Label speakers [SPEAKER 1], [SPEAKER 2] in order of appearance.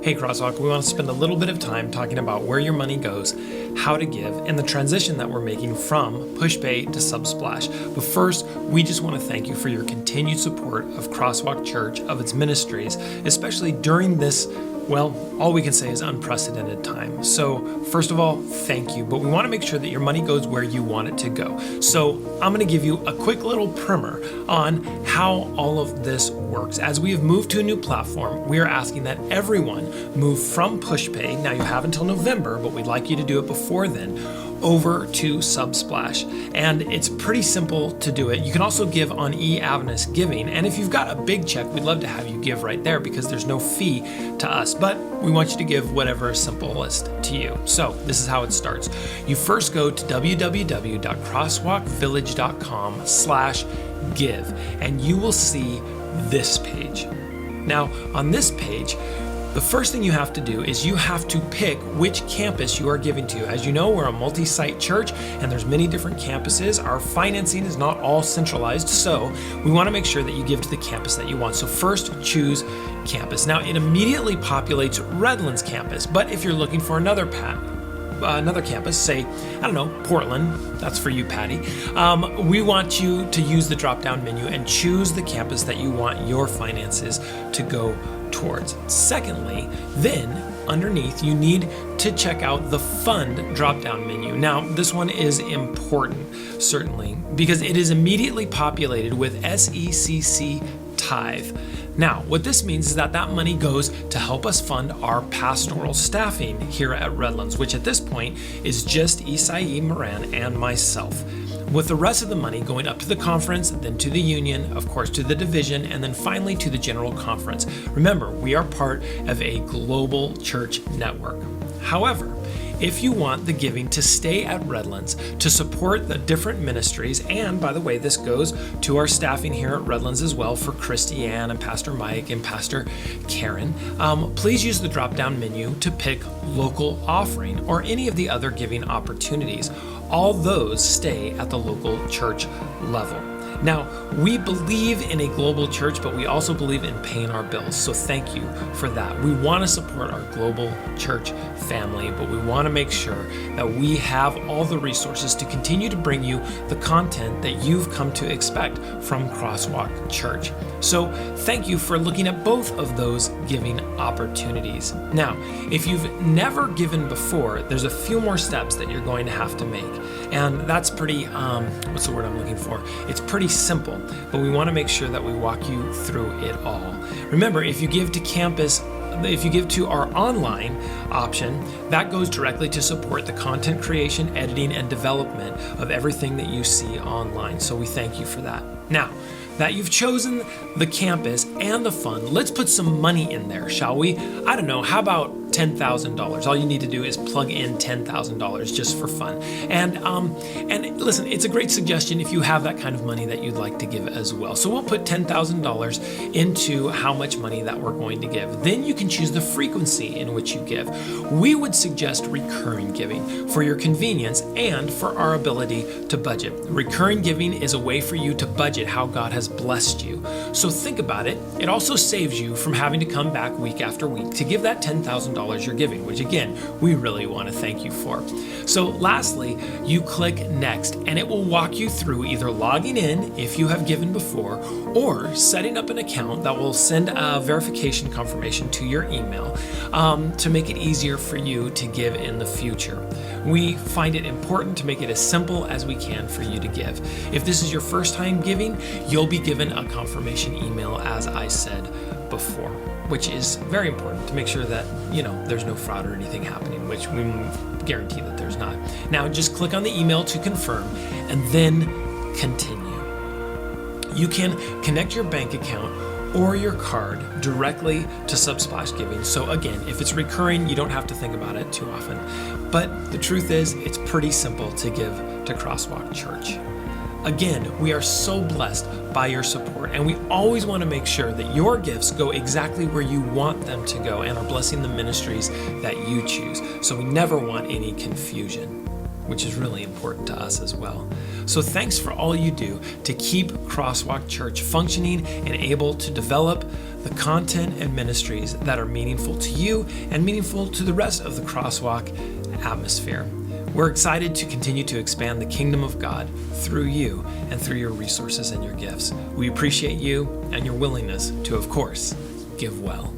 [SPEAKER 1] Hey Crosswalk, we want to spend a little bit of time talking about where your money goes, how to give, and the transition that we're making from Pushpay to Subsplash. But first, we just want to thank you for your continued support of Crosswalk Church, of its ministries, especially during this, well, all we can say is unprecedented time. So first of all, thank you, but we want to make sure that your money goes where you want it to go. So I'm going to give you a quick little primer on how all of this works. As we have moved to a new platform, we are asking that everyone move from Pushpay, now you have until November, but we'd like you to do it before then, over to Subsplash. And it's pretty simple to do it. You can also give on eAvanis Giving. And if you've got a big check, we'd love to have you give right there because there's no fee to us, but we want you to give whatever is simplest to you. So this is how it starts. You first go to www.crosswalkvillage.com/give, and you will see this page. Now, on this page, the first thing you have to do is you have to pick which campus you are giving to. As you know, we're a multi-site church and there's many different campuses. Our financing is not all centralized, so we want to make sure that you give to the campus that you want. So first, choose campus. Now, it immediately populates Redlands campus, but if you're looking for another campus, say, I don't know, Portland, that's for you, Patty. We want you to use the drop-down menu and choose the campus that you want your finances to go towards. Secondly, then underneath you need to check out the fund drop-down menu. Now, this one is important, certainly, because it is immediately populated with SECC Tithe. Now, what this means is that money goes to help us fund our pastoral staffing here at Redlands, which at this point is just Isai Moran and myself, with the rest of the money going up to the conference, then to the union, of course to the division, and then finally to the general conference. Remember, we are part of a global church network. However, if you want the giving to stay at Redlands to support the different ministries, and by the way, this goes to our staffing here at Redlands as well for Christy Ann and Pastor Mike and Pastor Karen, please use the drop-down menu to pick local offering or any of the other giving opportunities. All those stay at the local church level. Now, we believe in a global church, but we also believe in paying our bills. So thank you for that. We want to support our global church family, but we want to make sure that we have all the resources to continue to bring you the content that you've come to expect from Crosswalk Church. So thank you for looking at both of those giving opportunities. Now, if you've never given before, there's a few more steps that you're going to have to make. And that's pretty, what's the word I'm looking for? It's pretty simple, but we want to make sure that we walk you through it all. Remember, if you give to campus, if you give to our online option, that goes directly to support the content creation, editing, and development of everything that you see online. So we thank you for that. Now, that you've chosen the campus and the fund, let's put some money in there, shall we? I don't know, how about $10,000? All you need to do is plug in $10,000 just for fun. And listen, it's a great suggestion if you have that kind of money that you'd like to give as well. So we'll put $10,000 into how much money that we're going to give. Then you can choose the frequency in which you give. We would suggest recurring giving for your convenience and for our ability to budget. Recurring giving is a way for you to budget how God has blessed you. So think about it. It also saves you from having to come back week after week to give that $10,000 you're giving, which again, we really want to thank you for. So lastly, you click next and it will walk you through either logging in if you have given before or setting up an account that will send a verification confirmation to your email to make it easier for you to give in the future. We find it important to make it as simple as we can for you to give. If this is your first time giving, you'll be given a confirmation email, as I said before, which is very important to make sure that, there's no fraud or anything happening, which we guarantee that there's not. Now, just click on the email to confirm and then continue. You can connect your bank account or your card directly to Subsplash Giving. So again, if it's recurring, you don't have to think about it too often. But the truth is, it's pretty simple to give to Crosswalk Church. Again, we are so blessed by your support, and we always want to make sure that your gifts go exactly where you want them to go and are blessing the ministries that you choose. So we never want any confusion, which is really important to us as well. So thanks for all you do to keep Crosswalk Church functioning and able to develop the the content and ministries that are meaningful to you and meaningful to the rest of the Crosswalk atmosphere. We're excited to continue to expand the kingdom of God through you and through your resources and your gifts. We appreciate you and your willingness to, of course, give well.